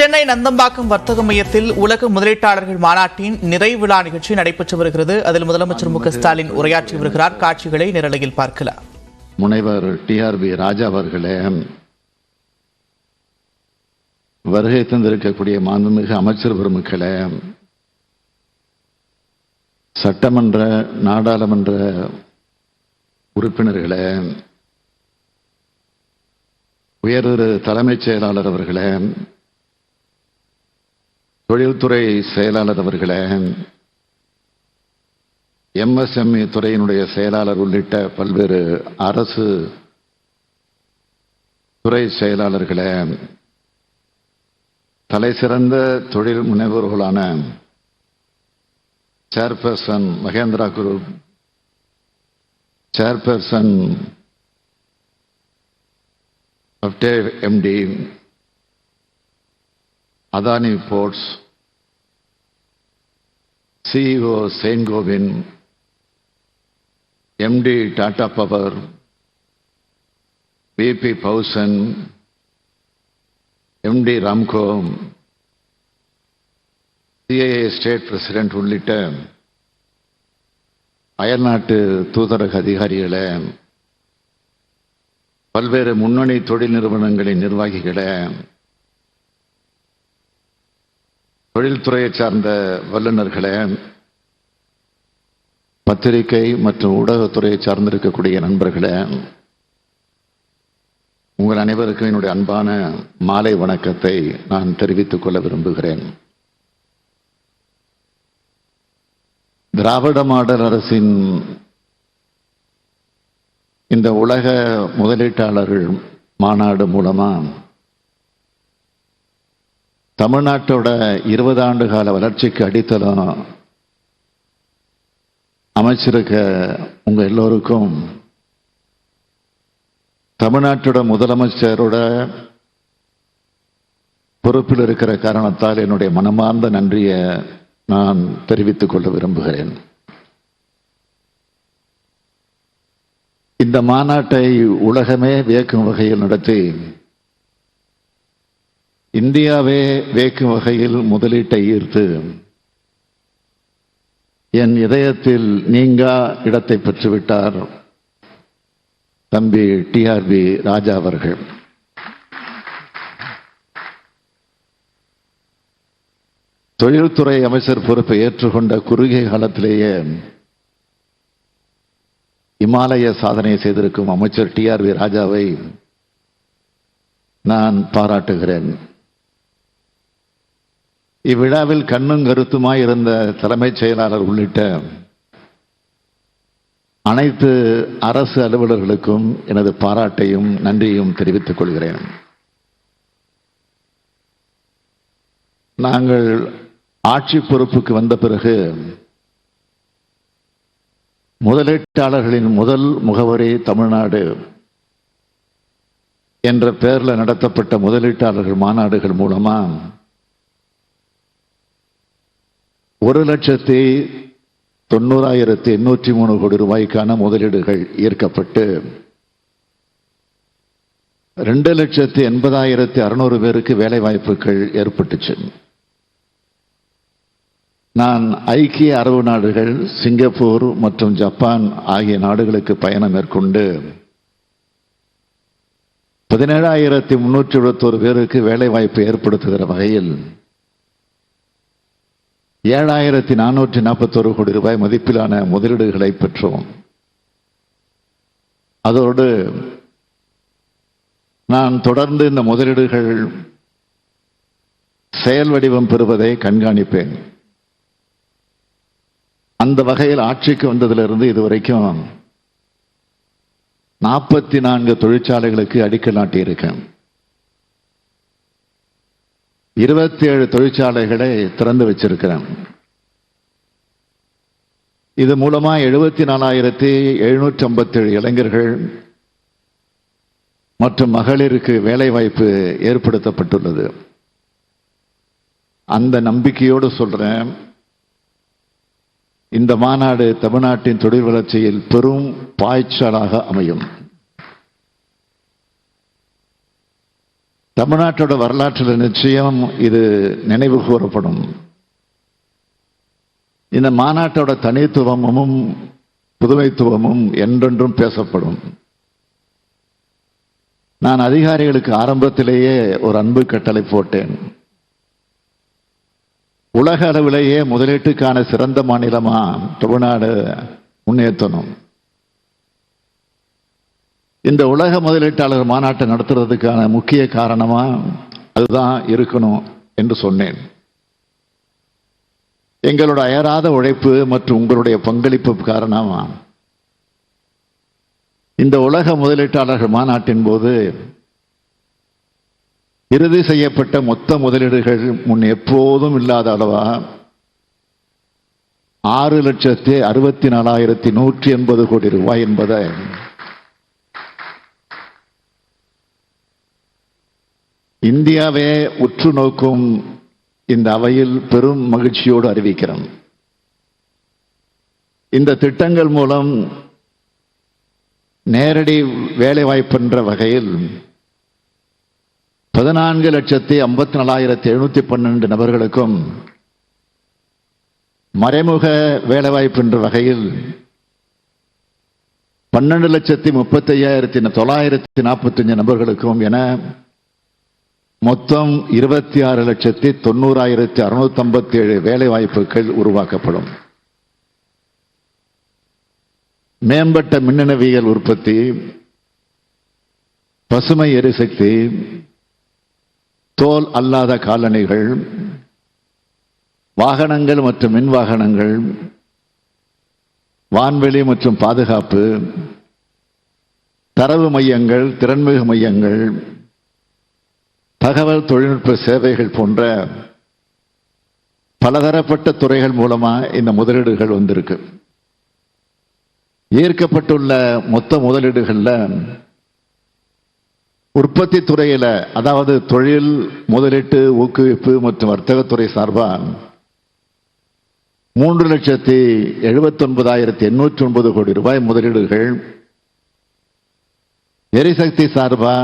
சென்னை நந்தம்பாக்கம் வர்த்தக மையத்தில் உலக முதலீட்டாளர்கள் மாநாட்டின் நிறைவு விழா நிகழ்ச்சி நடைபெற்று வருகிறது. அதில் முதலமைச்சர் மு.க.ஸ்டாலின் உரையாற்றி வருகிறார். காட்சிகளை நிரலையில் பார்க்கலாம். முனைவர் டிஆர்பி ராஜா அவர்களே, வருகை தந்திருக்கக்கூடிய மாண்புமிகு அமைச்சர் பெருமக்களே, சட்டமன்ற நாடாளுமன்ற உறுப்பினர்களே, உயர்திரு தலைமைச் செயலாளர் அவர்களே, தொழில்துறை செயலாளர் அவர்களே, எம்எஸ்எம்இ துறையினுடைய செயலாளர் உள்ளிட்ட பல்வேறு அரசு துறை செயலாளர்களே, தலைசிறந்த தொழில் முனைவோர்களான chairperson Mahindra group, chairperson MD, Adani ports, CEO Saint Gobain, MD Tata power, VP பவுசன், MD Ramco, CII state president உள்ளிட்ட அயல்நாட்டு தூதரக அதிகாரிகளே, பல்வேறு முன்னணி தொழில் நிறுவனங்களின் நிர்வாகிகளே, தொழில்துறையை சார்ந்த வல்லுநர்களே, பத்திரிகை மற்றும் ஊடகத்துறையை சார்ந்திருக்கக்கூடிய நண்பர்களே, உங்கள் அனைவருக்கும் என்னுடைய அன்பான மாலை வணக்கத்தை நான் தெரிவித்துக் கொள்ள விரும்புகிறேன். திராவிட மாடல் அரசின் இந்த உலக முதலீட்டாளர்கள் மாநாடு மூலமா தமிழ்நாட்டோட 20 ஆண்டு கால வளர்ச்சிக்கு அடித்தளம் அமைச்சிருக்க உங்க எல்லோருக்கும் தமிழ்நாட்டோட முதலமைச்சரோட பொறுப்பில் இருக்கிற காரணத்தால் என்னுடைய மனமார்ந்த நன்றியை நான் தெரிவித்துக் கொள்ள விரும்புகிறேன். இந்த மாநாட்டை உலகமே வியக்கும் வகையில் நடத்தி இந்தியாவே வியக்கும் வகையில் முதலீட்டை ஈர்த்து என் இதயத்தில் நீங்கா இடத்தை பெற்றுவிட்டார் தம்பி டிஆர்பி ராஜா அவர்கள். தொழில்துறை அமைச்சர் பொறுப்பை ஏற்றுக்கொண்ட குறுகிய காலத்திலேயே இமாலய சாதனை செய்திருக்கும் அமைச்சர் டிஆர்பி ராஜாவை நான் பாராட்டுகிறேன். இவ்விழாவில் கண்ணும் கருத்துமாய் இருந்த தலைமைச் செயலாளர் உள்ளிட்ட அனைத்து அரசு அலுவலர்களுக்கும் எனது பாராட்டையும் நன்றியும் தெரிவித்துக் கொள்கிறேன். நாங்கள் ஆட்சி பொறுப்புக்கு வந்த பிறகு முதலீட்டாளர்களின் முதல் முகவரி தமிழ்நாடு என்ற பெயரில் நடத்தப்பட்ட முதலீட்டாளர்கள் மாநாடுகள் மூலமா 1,90,803 கோடி ரூபாய்க்கான முதலீடுகள் ஈர்க்கப்பட்டு 2,80,600 பேருக்கு வேலை வாய்ப்புகள் ஏற்பட்டுச்சு. நான் ஐக்கிய அரபு நாடுகள், சிங்கப்பூர் மற்றும் ஜப்பான் ஆகிய நாடுகளுக்கு பயணம் மேற்கொண்டு 17,371 பேருக்கு வேலை வாய்ப்பு ஏற்படுத்துகிற வகையில் 7,441 கோடி ரூபாய் மதிப்பிலான முதலீடுகளை பெற்றோம். அதோடு நான் தொடர்ந்து இந்த முதலீடுகள் செயல் வடிவம் பெறுவதை கண்காணிப்பேன். அந்த வகையில் ஆட்சிக்கு வந்ததிலிருந்து இதுவரைக்கும் 44 தொழிற்சாலைகளுக்கு அடிக்கல் நாட்டியிருக்கேன். 27 தொழிற்சாலைகளை திறந்து வச்சிருக்கிறேன். இது மூலமா 74,757 இளைஞர்கள் மற்றும் மகளிருக்கு வேலை வாய்ப்பு ஏற்படுத்தப்பட்டுள்ளது. அந்த நம்பிக்கையோடு சொல்றேன், இந்த மாநாடு தமிழ்நாட்டின் தொழில் வளர்ச்சியில் பெரும் பாய்ச்சலாக அமையும். தமிழ்நாட்டோட வரலாற்றில் நிச்சயம் இது நினைவு கூறப்படும். இந்த மாநாட்டோட தனித்துவமும் புதுமைத்துவமும் என்றென்றும் பேசப்படும். நான் அதிகாரிகளுக்கு ஆரம்பத்திலேயே ஒரு அன்பு கட்டளை போட்டேன். உலக அளவிலேயே முதலீட்டுக்கான சிறந்த மாநிலமா தமிழ்நாடு முன்னேற்றணும். இந்த உலக முதலீட்டாளர் மாநாட்டை நடத்துறதுக்கான முக்கிய காரணமா அதுதான் இருக்கணும் என்று சொன்னேன். எங்களோட அயராத உழைப்பு மற்றும் உங்களுடைய பங்களிப்பு காரணமா இந்த உலக முதலீட்டாளர்கள் மாநாட்டின் போது இறுதி செய்யப்பட்ட மொத்த முதலீடுகள் முன் எப்போதும் இல்லாத அளவா 6,64,180 கோடி ரூபாய் என்பதை இந்தியாவே உற்று நோக்கும் இந்த அவையில் பெரும் மகிழ்ச்சியோடு அறிவிக்கிறோம். இந்த திட்டங்கள் மூலம் நேரடி வேலைவாய்ப்பு வகையில் 14,54,712 நபர்களுக்கும் மறைமுக வேலைவாய்ப்பு என்ற வகையில் 12,35,945 நபர்களுக்கும் என மொத்தம் 26,90,657 வேலை வாய்ப்புகள் உருவாக்கப்படும். மேம்பட்ட மின்னணுவியல் உற்பத்தி, பசுமை எரிசக்தி, தோல் அல்லாத காலணிகள், வாகனங்கள் மற்றும் மின் வாகனங்கள், வான்வெளி மற்றும் பாதுகாப்பு, தரவு மையங்கள், திறன்மிகு மையங்கள், தகவல் தொழில்நுட்ப சேவைகள் போன்ற பலதரப்பட்ட துறைகள் மூலமா இந்த முதலீடுகள் வந்திருக்கு. ஈர்க்கப்பட்டுள்ள மொத்த முதலீடுகள்ல உற்பத்தி துறையில, அதாவது தொழில் முதலீட்டு ஊக்குவிப்பு மற்றும் வர்த்தகத்துறை சார்பா 3,79,809 கோடி ரூபாய் முதலீடுகள், எரிசக்தி சார்பா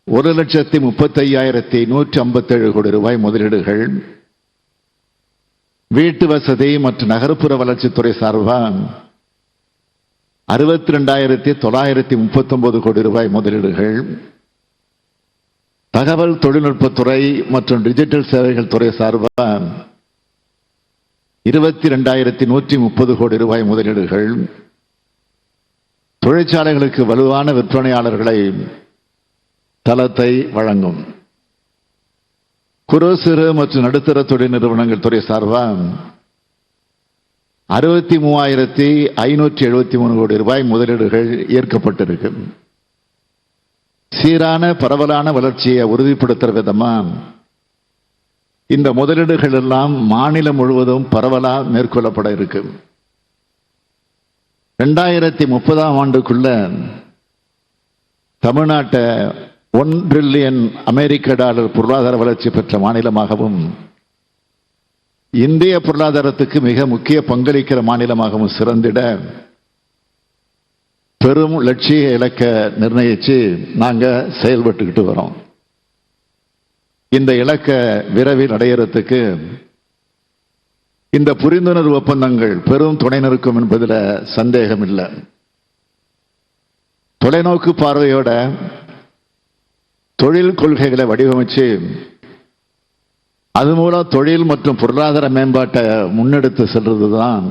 1,35,157 கோடி ரூபாய் முதலீடுகள், வீட்டு வசதி மற்றும் நகர்ப்புற வளர்ச்சித்துறை சார்பா 62,939 கோடி ரூபாய் முதலீடுகள், தகவல் தொழில்நுட்பத்துறை மற்றும் டிஜிட்டல் சேவைகள் துறை சார்பா 22,130 கோடி ரூபாய் முதலீடுகள், தொழிற்சாலைகளுக்கு வலுவான விற்பனையாளர்களை தளத்தை வழங்கும் குறு சிறு மற்றும் நடுத்தர தொழில் நிறுவனங்கள் துறை சார்பா 63,573 கோடி ரூபாய் முதலீடுகள் ஈர்க்கப்பட்டிருக்கு. சீரான பரவலான வளர்ச்சியை உறுதிப்படுத்துற விதமா இந்த முதலீடுகள் எல்லாம் மாநிலம் முழுவதும் பரவலா மேற்கொள்ளப்பட இருக்கு. 2030ஆம் ஆண்டுக்குள்ள தமிழ்நாட்டை $1 டிரில்லியன் அமெரிக்க டாலர் பொருளாதார வளர்ச்சி பெற்ற மாநிலமாகவும் இந்திய பொருளாதாரத்துக்கு மிக முக்கிய பங்களிக்கிற மாநிலமாகவும் சிறந்திட பெரும் லட்சிய இலக்கை நிர்ணயிச்சு நாங்க செயல்பட்டுக்கிட்டு வரோம். இந்த இலக்கை விரைவில் அடையறதுக்கு இந்த புரிந்துணர்வு ஒப்பந்தங்கள் பெரும் துணை நிற்கும் என்பதில் சந்தேகம் இல்லை. தொலைநோக்கு பார்வையோட தொழில் கொள்கைகளை வடிவமைச்சு அது மூலம் தொழில் மற்றும் பொருளாதார மேம்பாட்டை முன்னெடுத்து செல்றதுதான்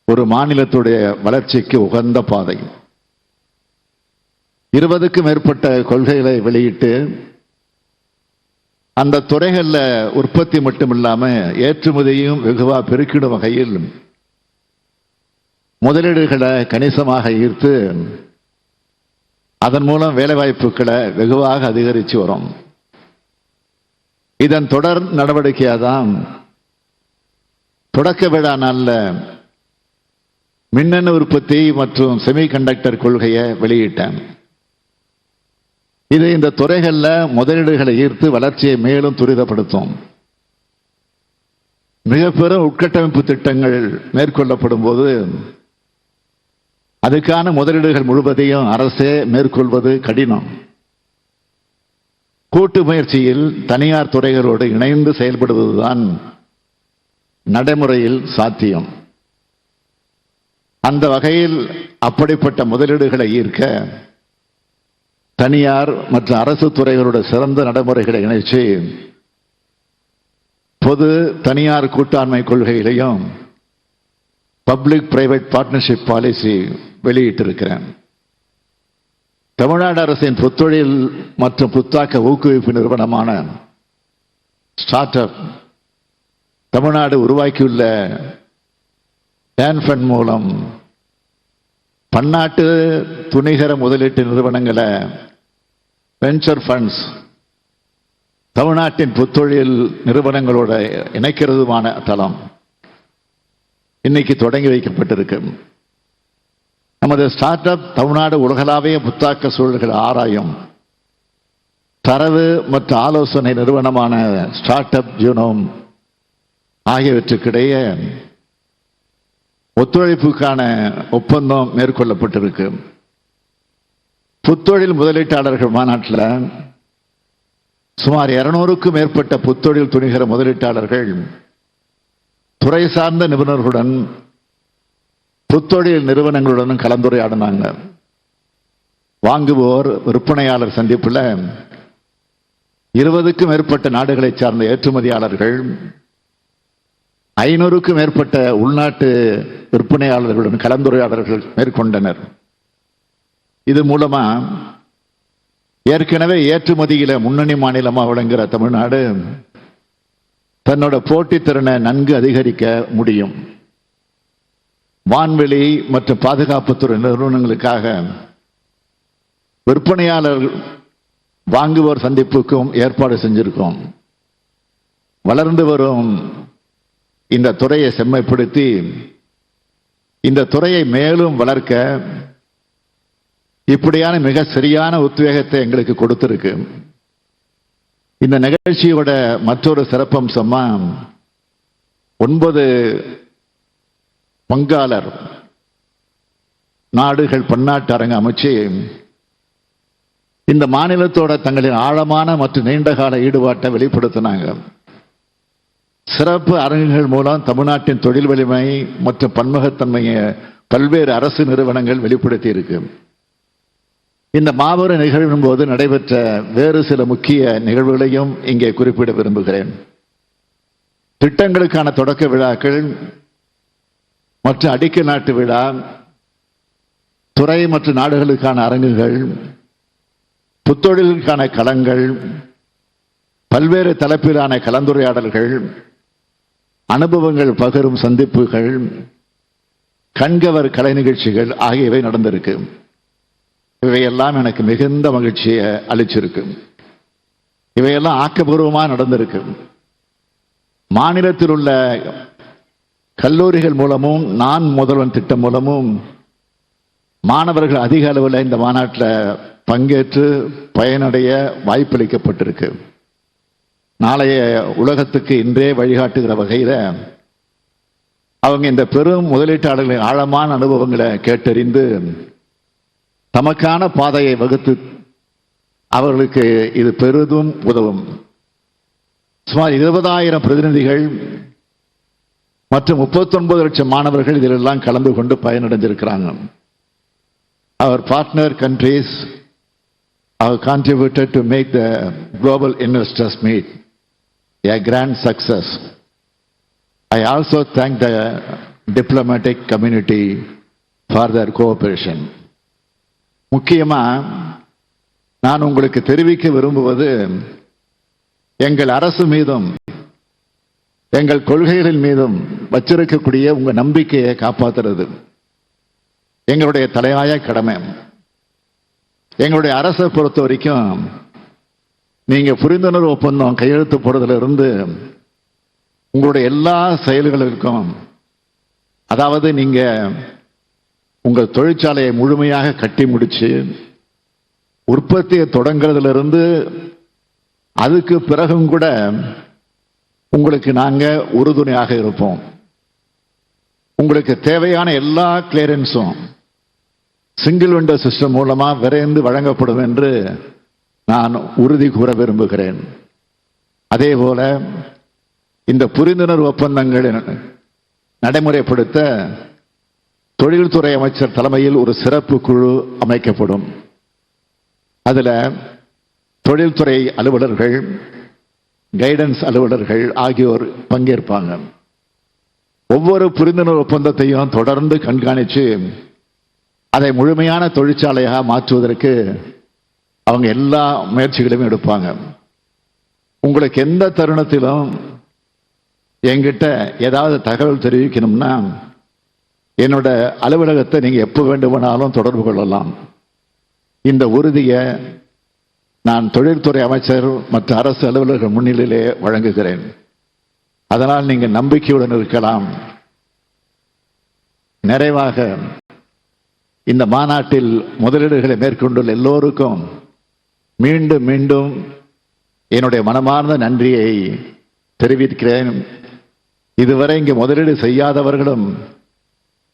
ஒரு மாநிலத்துடைய வளர்ச்சிக்கு உகந்த பாதை. 20க்கும் மேற்பட்ட கொள்கைகளை வெளியிட்டு அந்த துறைகள்ல உற்பத்தி மட்டும் இல்லாம ஏற்றுமதியும் வெகுவா பெருக்கிடும் வகையில் முதலீடுகளை கணிசமாக ஈர்த்து அதன் மூலம் வேலைவாய்ப்புகளை வெகுவாக அதிகரித்து வரும். இதன் தொடர் நடவடிக்கையாதான் தொடக்க விழா நாள்ல மின்னணு உற்பத்தி மற்றும் செமிகண்டக்டர் கொள்கையை வெளியிட்டேன். இது இந்த துறைகள்ல முதலீடுகளை ஈர்த்து வளர்ச்சியை மேலும் துரிதப்படுத்தும். மிக பெரும் உட்கட்டமைப்பு திட்டங்கள் மேற்கொள்ளப்படும் போது அதுக்கான முதலீடுகள் முழுவதையும் அரசே மேற்கொள்வது கடினம். கூட்டு முயற்சியில் தனியார் துறைகளோடு இணைந்து செயல்படுவதுதான் நடைமுறையில் சாத்தியம். அந்த வகையில் அப்படிப்பட்ட முதலீடுகளை ஈர்க்க தனியார் மற்றும் அரசு துறைகளோட சிறந்த நடைமுறைகளை இணைச்சு பொது தனியார் கூட்டாண்மை கொள்கையிலையும் பப்ளிக் பிரைவேட் பார்ட்னர்ஷிப் பாலிசி வெளியிட்டிருக்கிறேன். தமிழ்நாடு அரசின் புத்தொழில் மற்றும் புத்தாக்க ஊக்குவிப்பு நிறுவனமான ஸ்டார்ட் அப் தமிழ்நாடு உருவாக்கியுள்ள டான்ஃபண்ட் மூலம் பன்னாட்டு துணிகர முதலீட்டு நிறுவனங்களை வெஞ்சர் ஃபண்ட்ஸ் தமிழ்நாட்டின் புத்தொழில் நிறுவனங்களோட இணைக்கிறதுமான தளம் இன்னைக்கு தொடங்கி வைக்கப்பட்டிருக்கு. நமது ஸ்டார்ட் அப் தமிழ்நாடு உலகளாவிய புத்தாக்க சூழல்கள் ஆராயும் தரவு மற்றும் ஆலோசனை நிறுவனமான ஸ்டார்ட் அப் ஜூனோம் ஆகியவற்றுக்கிடையே ஒத்துழைப்புக்கான ஒப்பந்தம் மேற்கொள்ளப்பட்டிருக்கு. புத்தொழில் முதலீட்டாளர்கள் மாநாட்டில் சுமார் 200க்கும் மேற்பட்ட புத்தொழில் துணிகர முதலீட்டாளர்கள் துறை சார்ந்த நிபுணர்களுடன் புத்தொழில் நிறுவனங்களுடன் கலந்துரையாடினாங்க. வாங்குவோர் விற்பனையாளர் சந்திப்பில் 20க்கும் மேற்பட்ட நாடுகளை சார்ந்த ஏற்றுமதியாளர்கள் 500க்கும் மேற்பட்ட உள்நாட்டு விற்பனையாளர்களுடன் கலந்துரையாடல்கள் மேற்கொண்டனர். இது மூலமா ஏற்கனவே ஏற்றுமதியில முன்னணி மாநிலமாக விளங்குகிற தமிழ்நாடு தன்னோட போட்டித்திறனை நன்கு அதிகரிக்க முடியும். வான்வெளி மற்றும் பாதுகாப்புத்துறை நிறுவனங்களுக்காக விற்பனையாளர் வாங்குவோர் சந்திப்புக்கும் ஏற்பாடு செஞ்சிருக்கோம். வளர்ந்து வரும் இந்த துறையை செம்மைப்படுத்தி இந்த துறையை மேலும் வளர்க்க இப்படியான மிக சரியான உத்வேகத்தை எங்களுக்கு கொடுத்திருக்கு. இந்த நிகழ்ச்சியோட மற்றொரு சிறப்பம்சமா 9 பங்காளர் நாடுகள் பன்னாட்டு அரங்கு அமைச்சு இந்த மாநிலத்தோட தங்களின் ஆழமான மற்றும் நீண்டகால ஈடுபாட்டை வெளிப்படுத்தினாங்க. சிறப்பு அரங்குகள் மூலம் தமிழ்நாட்டின் தொழில் வலிமை மற்றும் பன்முகத்தன்மையை பல்வேறு அரசு நிறுவனங்கள் வெளிப்படுத்தி இருக்கு. இந்த மாபெரும் நிகழ்வின் போது நடைபெற்ற வேறு சில முக்கிய நிகழ்வுகளையும் இங்கே குறிப்பிட விரும்புகிறேன். திட்டங்களுக்கான தொடக்க விழாக்கள் மற்றும் அடிக்கல் நாட்டு விழா, துறை மற்றும் நாடுகளுக்கான அரங்குகள், புத்தொழிலுக்கான களங்கள், பல்வேறு தலைப்பிலான கலந்துரையாடல்கள், அனுபவங்கள் பகிரும் சந்திப்புகள், கண்கவர் கலை நிகழ்ச்சிகள் ஆகியவை நடந்திருக்கு. இவையெல்லாம் எனக்கு மிகுந்த மகிழ்ச்சியை அளிச்சிருக்கு. இவையெல்லாம் ஆக்கப்பூர்வமாக நடந்திருக்கு. மாநிலத்தில் உள்ள கல்லூரிகள் மூலமும் நான் முதல்வன் திட்டம் மூலமும் மாணவர்கள் அதிக அளவில் இந்த மாநாட்டில் பங்கேற்று பயனடைய வாய்ப்பளிக்கப்பட்டிருக்கு. நாளைய உலகத்துக்கு இன்றே வழிகாட்டுகிற வகையில் அவங்க இந்த பெரும் முதலீட்டாளர்களின் ஆழமான அனுபவங்களை கேட்டறிந்து தமக்கான பாதையை வகுத்து அவர்களுக்கு இது பெரிதும் உதவும். சுமார் 20,000 பிரதிநிதிகள் மற்றும் 39 லட்சம் மாணவர்கள் இதிலெல்லாம் கலந்து கொண்டு பயனடைஞ்சிருக்கிறாங்க. Our partner countries have contributed to make the global investors meet a grand success. I also thank the diplomatic community for their cooperation. முக்கியமா நான் உங்களுக்கு தெரிவிக்க விரும்புவது எங்கள் அரசு மீதும் எங்கள் கொள்கைகளின் மீதும் வச்சிருக்கக்கூடிய உங்க நம்பிக்கையை காப்பாற்றுறது எங்களுடைய தலையாய கடமை. எங்களுடைய அரசை பொறுத்த வரைக்கும் நீங்க புரிந்துணர்வு ஒப்பந்தம் கையெழுத்து போடுறதுல இருந்து உங்களுடைய எல்லா செயல்களுக்கும், அதாவது நீங்க உங்கள் தொழிற்சாலையை முழுமையாக கட்டி முடிச்சு உற்பத்தியை தொடங்குறதுல அதுக்கு பிறகும் கூட உங்களுக்கு நாங்க உறுதுணையாக இருப்போம். உங்களுக்கு தேவையான எல்லா கிளியரன்ஸும் சிங்கிள் விண்டோ சிஸ்டம் மூலமா விரைந்து வழங்கப்படும் என்று நான் உறுதி கூற விரும்புகிறேன். அதேபோல இந்த புரிந்துணர்வு ஒப்பந்தங்களை நடைமுறைப்படுத்த தொழில்துறை அமைச்சர் தலைமையில் ஒரு சிறப்பு குழு அமைக்கப்படும். அதில் தொழில்துறை அலுவலர்கள், கைடன்ஸ் அலுவலர்கள் ஆகியோர் பங்கேற்பாங்க. ஒவ்வொரு புரிந்துணர்வு ஒப்பந்தத்தையும் தொடர்ந்து கண்காணித்து அதை முழுமையான தொழிற்சாலையாக மாற்றுவதற்கு அவங்க எல்லா முயற்சிகளையும் எடுப்பாங்க. உங்களுக்கு எந்த தருணத்திலும் என்கிட்ட ஏதாவது தகவல் தெரிவிக்கணும்னா என்னோட அலுவலகத்தை நீங்க எப்போ வேண்டுமானாலும் தொடர்பு கொள்ளலாம். இந்த உறுதியை நான் தொழில்துறை அமைச்சர் மற்ற அரசு அலுவலர்கள் முன்னிலையிலே வழங்குகிறேன். அதனால் நீங்க நம்பிக்கையுடன் இருக்கலாம். நிறைவாக இந்த மாநாட்டில் முதலீடுகளை மேற்கொண்டுள்ள எல்லோருக்கும் மீண்டும் மீண்டும் என்னுடைய மனமார்ந்த நன்றியை தெரிவிக்கிறேன். இதுவரை இங்கே முதலீடு செய்யாதவர்களும்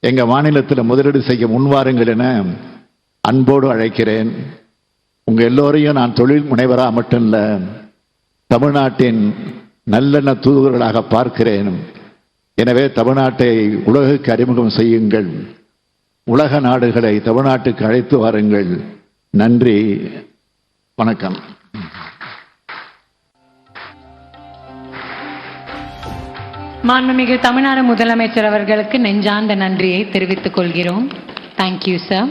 எங்க மாநிலத்தில் முதலீடு செய்ய முன்வாருங்கள் என அன்போடு அழைக்கிறேன். உங்க எல்லோரையும் நான் தொழில் முனைவராக மட்டும் இல்ல, தமிழ்நாட்டின் நல்லெண்ண தூதுவர்களாக பார்க்கிறேன். எனவே தமிழ்நாட்டை உலகுக்கு அறிமுகம் செய்யுங்கள். உலக நாடுகளை தமிழ்நாட்டுக்கு அழைத்து வாருங்கள். நன்றி, வணக்கம். மாண்புமிகு தமிழ்நாடு முதலமைச்சர் அவர்களுக்கு நெஞ்சார்ந்த நன்றியை தெரிவித்துக் கொள்கிறோம். Thank you sir.